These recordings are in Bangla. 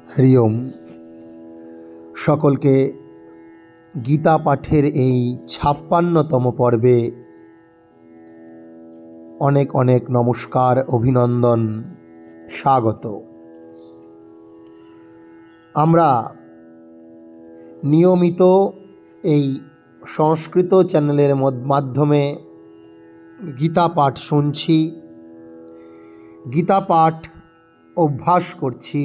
হরি ওম। সকলকে গীতা পাঠের এই ৫৬তম পর্বে অনেক অনেক নমস্কার, অভিনন্দন, স্বাগত। আমরা নিয়মিত এই সংস্কৃত চ্যানেলের মাধ্যমে গীতা পাঠ শুনছি, গীতা পাঠ অভ্যাস করছি,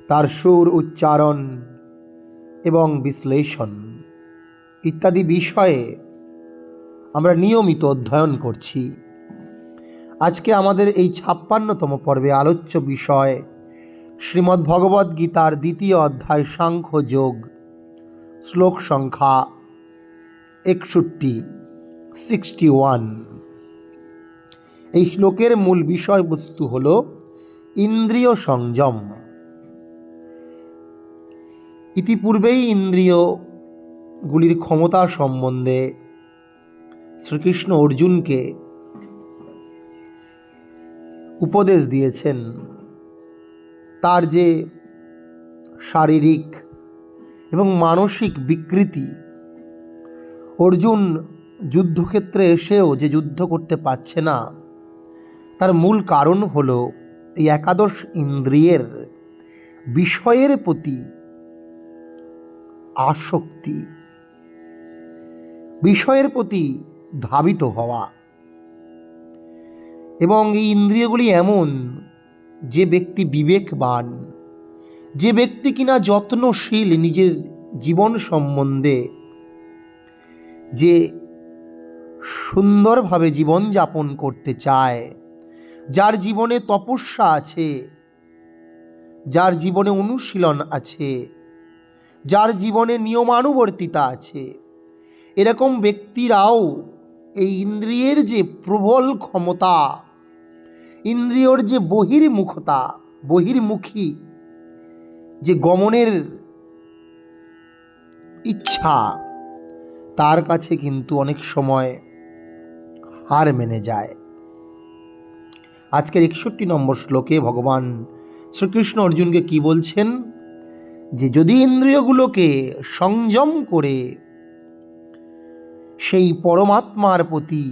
তার সুর, উচ্চারণ এবং বিশ্লেষণ ইত্যাদি বিষয়ে আমরা নিয়মিত অধ্যয়ন করছি। আজকে আমাদের এই ৫৬তম পর্বে আলোচ্য বিষয় শ্রীমদ্ভগবদ্গীতার ২য় অধ্যায় সাংখ্যযোগ, শ্লোক সংখ্যা 61। এই শ্লোকের মূল বিষয়বস্তু হল ইন্দ্রিয় সংযম। ইতিপূর্বেই ইন্দ্রিয়গুলির ক্ষমতা সম্বন্ধে শ্রীকৃষ্ণ অর্জুনকে উপদেশ দিয়েছেন। তার যে শারীরিক এবং মানসিক বিকৃতি, অর্জুন যুদ্ধক্ষেত্রে এসেও যে যুদ্ধ করতে পারছে না, তার মূল কারণ হল এই একাদশ ইন্দ্রিয়ের বিষয়ের প্রতি আসক্তি, বিষয়ের প্রতি ধাবিত হওয়া। এবং এই ইন্দ্রিয়গুলি এমন, যে ব্যক্তি বিবেকবান, যে ব্যক্তি কিনা যত্নশীল নিজের জীবন সম্বন্ধে, যে সুন্দরভাবে জীবনযাপন করতে চায়, যার জীবনে তপস্যা আছে, যার জীবনে অনুশীলন আছে, যার জীবনে নিয়মানুবর্তিতা আছে, এরকম ব্যক্তিরাও এই ইন্দ্রিয়ের যে প্রবল ক্ষমতা, ইন্দ্রিয়র যে বহির্মুখতা, বহির্মুখী যে গমনের ইচ্ছা, তার কাছে কিন্তু অনেক সময় হার মেনে যায়। আজকের ৬১ নম্বর শ্লোকে ভগবান শ্রীকৃষ্ণ অর্জুনকে কি বলছেন, যে যদি ইন্দ্রিয়গুলোকে সংযম করে সেই পরমাত্মার প্রতি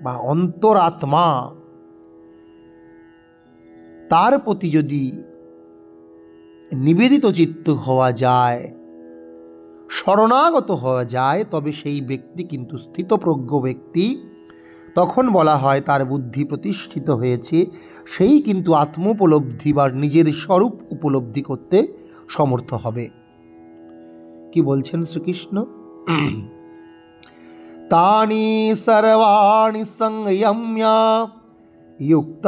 বা অন্তরাত্মা, তার প্রতি যদি নিবেদিত চিত্ত হওয়া যায়, শরণাগত হওয়া যায়, তবে সেই ব্যক্তি কিন্তু স্থিতপ্রজ্ঞ ব্যক্তি। তখন বলা হয় তার বুদ্ধি প্রতিষ্ঠিত হয়েছে, সেই কিন্তু আত্মোপলব্ধি বা নিজের স্বরূপ উপলব্ধি করতে সমর্থ হবে। কি বলছেন শ্রীকৃষ্ণ? তানি সর্বাণি সংযম্য যুক্ত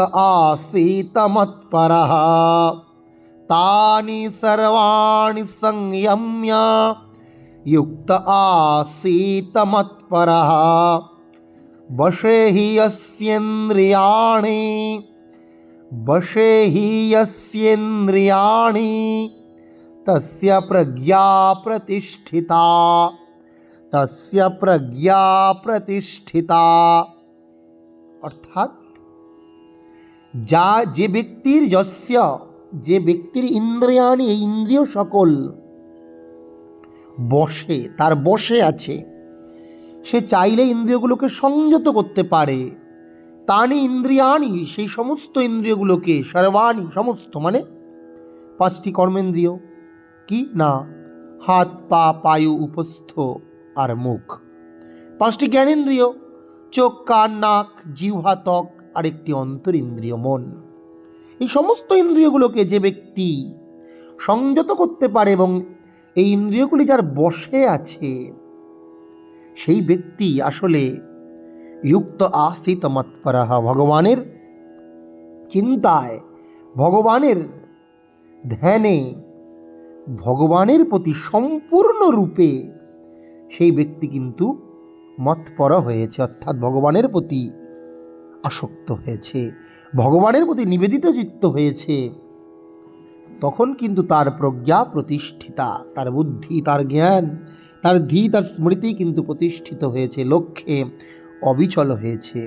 আসীত মৎপরঃ। তানি সর্বাণি সংযম্য যুক্ত আসীত মৎপরঃ। বশে হি যস্যেন্দ্রিয়াণি, বশে হি যস্যেন্দ্রিয়াণি তস্য প্রজ্ঞা প্রতিষ্ঠিতা, তস্য প্রজ্ঞা প্রতিষ্ঠিতা। অর্থাৎ যে ব্যক্তির যস্য, যে ব্যক্তির ইন্দ্রিয়াণি, এই ইন্দ্রিয় সকল বশে, তার বশে আছে, সে চাইলে ইন্দ্রিয়গুলোকে সংযত করতে পারে। তানি ইন্দ্রিয়াণি, সেই সমস্ত ইন্দ্রিয়গুলোকে, সর্বাণি সমস্ত মানে 5টি কর্মেন্দ্রিয়, কি না, হাত, পা, পায়ু, উপস্থ আর মুখ। 5টি জ্ঞানেন্দ্রিয়, চোখ, কান, নাক, জিহ্বা, ত্বক, আর একটি অন্তরিন্দ্রিয় মন। এই সমস্ত ইন্দ্রিয়গুলোকে যে ব্যক্তি সংযত করতে পারে এবং এই ইন্দ্রিয়গুলি যার বশে আছে, সেই ব্যক্তি আসলে যুক্ত আস্থিত মৎপরঃ, ভগবানের চিন্তায়, ভগবানের ধ্যানে, ভগবানের প্রতি সম্পূর্ণরূপে সেই ব্যক্তি কিন্তু মৎপর হয়েছে, অর্থাৎ ভগবানের প্রতি আসক্ত হয়েছে, ভগবানের প্রতি নিবেদিত চিত্ত হয়েছে। তখন কিন্তু তার প্রজ্ঞা প্রতিষ্ঠিতা, তার বুদ্ধি, তার জ্ঞান, তার ধী, তার স্মৃতি কিন্তু প্রতিষ্ঠিত হয়েছে, লক্ষ্যে অবিচল হয়েছে,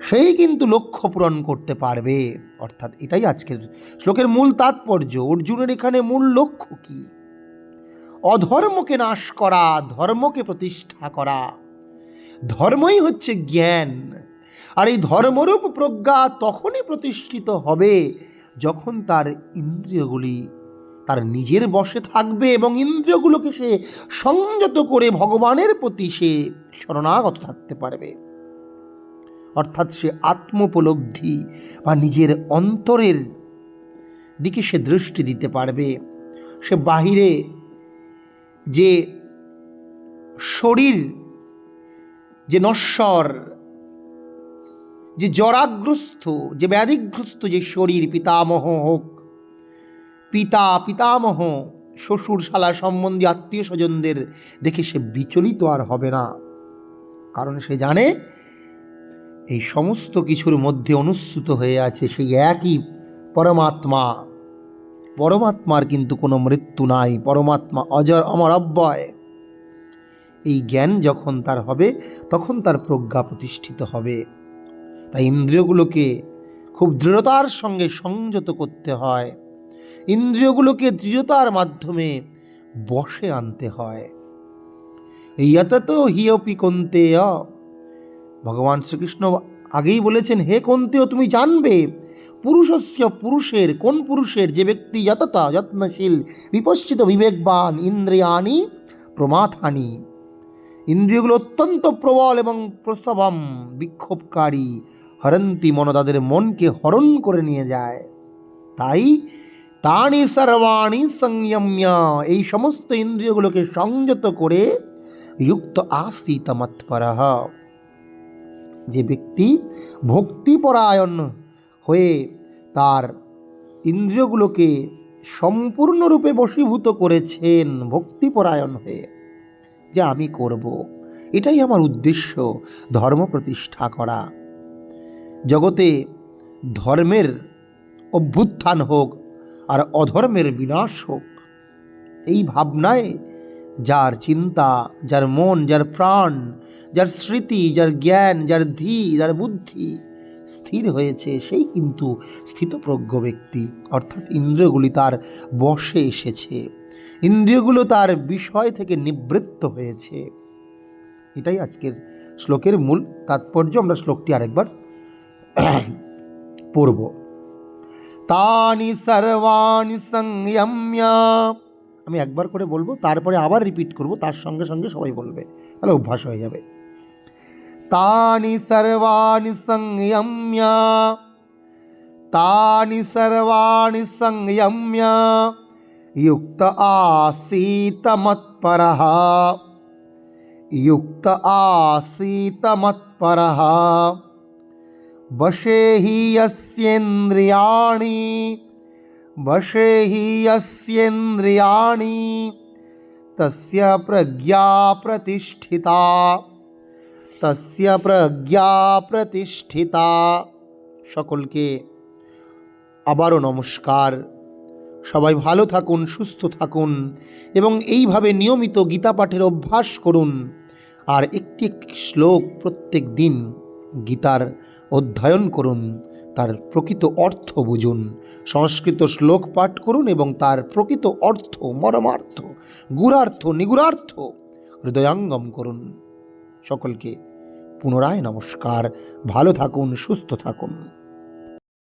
সেই কিন্তু লক্ষ্য পূরণ করতে পারবে। অর্থাৎ এটাই আজকের শ্লোকের মূল তাৎপর্য। অর্জুনের এখানে মূল লক্ষ্য কি? অধর্মকে নাশ করা, ধর্মকে প্রতিষ্ঠা করা। ধর্মই হচ্ছে জ্ঞান। আর এই ধর্মরূপ প্রজ্ঞা তখনই প্রতিষ্ঠিত হবে যখন তার ইন্দ্রিয়গুলি তার নিজের বশে থাকবে এবং ইন্দ্রিয়গুলোকে সে সংযত করে ভগবানের প্রতি সে শরণাগত থাকতে পারবে। অর্থাৎ সে আত্মোপলব্ধি বা নিজের অন্তরের দিকে সে দৃষ্টি দিতে পারবে। সে বাহিরে যে শরীর, যে নশ্বর, যে জরাগ্রস্ত, যে ব্যাধিগ্রস্ত যে শরীর, পিতামহ হোক, পিতামহ, শ্বশুর শালা সম্বন্ধী আত্মীয় স্বজনদের দেখে সে বিচলিত আর হবে না। কারণ সে জানে এই সমস্ত কিছুর মধ্যে অনুস্যূত হয়ে আছে সেই একই পরমাত্মা। পরমাত্মার কিন্তু কোনো মৃত্যু নাই, পরমাত্মা অজর অমর অব্যয়। এই জ্ঞান যখন তার হবে তখন তার প্রজ্ঞা প্রতিষ্ঠিত হবে। তাই ইন্দ্রিয়গুলোকে খুব দৃঢ়তার সঙ্গে সংযত করতে হয়, ইন্দ্রিয়গুলোকে দৃঢ়তার মাধ্যমে বশে আনতে হয়। ইয়াততো হিয়পি কন্তেয়, ভগবান শ্রীকৃষ্ণ আগেই বলেছেন, হে কন্তেয় তুমি জানবে পুরুষস্য, পুরুষের, কোন পুরুষের? যে ব্যক্তি যততা যত্নশীল বিপশ্চিত বিবেকবান ইন্দ্রিয়াণি প্রমাথানি, ইন্দ্রিয়গুলো অত্যন্ত প্রবল এবং প্রসবম বিক্ষোভকারী, হরন্তি মন, তাদের মনকে হরণ করে নিয়ে যায়। তাই তানি সর্বাণি সংযম্য, এই সমস্ত ইন্দ্রিয়গুলোকে সংযত করে যুক্ত আসিত মৎপরঃ, যে ব্যক্তি ভক্তিপরায়ণ হয়ে তার ইন্দ্রিয়গুলোকে সম্পূর্ণরূপে বশীভূত করেছেন, ভক্তিপরায়ণ হয়ে যে আমি করব, এটাই আমার উদ্দেশ্য, ধর্ম প্রতিষ্ঠা করা। জগতে ধর্মের অভ্যুত্থান হোক আর অধর্মের বিনাশ হোক, এই ভাবনায় যার চিন্তা, যার মন, যার প্রাণ, যার স্মৃতি, যার জ্ঞান, যার ধী, যার বুদ্ধি স্থির হয়েছে, সেই কিন্তু স্থিতপ্রজ্ঞ ব্যক্তি। অর্থাৎ ইন্দ্রিয়গুলি তার বশে এসেছে, ইন্দ্রিয়গুলো তার বিষয় থেকে নিবৃত্ত হয়েছে। এটাই আজকের শ্লোকের মূল তাৎপর্য। আমরা শ্লোকটি আরেকবার পড়ব। তানি সর্বাণি সংযম্য, আমি একবার করে বলবো, তারপরে আবার রিপিট করব, তার সঙ্গে সঙ্গে সবাই বলবে, তাহলে অভ্যাস হয়ে যাবে। তানি সর্বাণি সংযম্য, তানি সর্বাণি সংযম্য যুক্ত আসিত মৎপরঃ, যুক্ত আসিত মৎপরঃ বশে হি যস্যেন্দ্রিয়াণি, বশে হি যস্যেন্দ্রিয়াণি তস্য প্রজ্ঞা প্রতিষ্ঠিতা, তস্য প্রজ্ঞা প্রতিষ্ঠিতা। সকলকে আবারও নমস্কার। সবাই ভালো থাকুন, সুস্থ থাকুন এবং এইভাবে নিয়মিত গীতা পাঠের অভ্যাস করুন। আর একটি একটি শ্লোক প্রত্যেক দিন গীতার অধ্যয়ন করুন, তার প্রকৃত অর্থ বুঝুন। সংস্কৃত শ্লোক পাঠ করুন এবং তার প্রকৃত অর্থ, মর্মার্থ, গুরার্থ, নিগুড়ার্থ হৃদয়ঙ্গম করুন। সকলকে পুনরায় নমস্কার। ভালো থাকুন, সুস্থ থাকুন।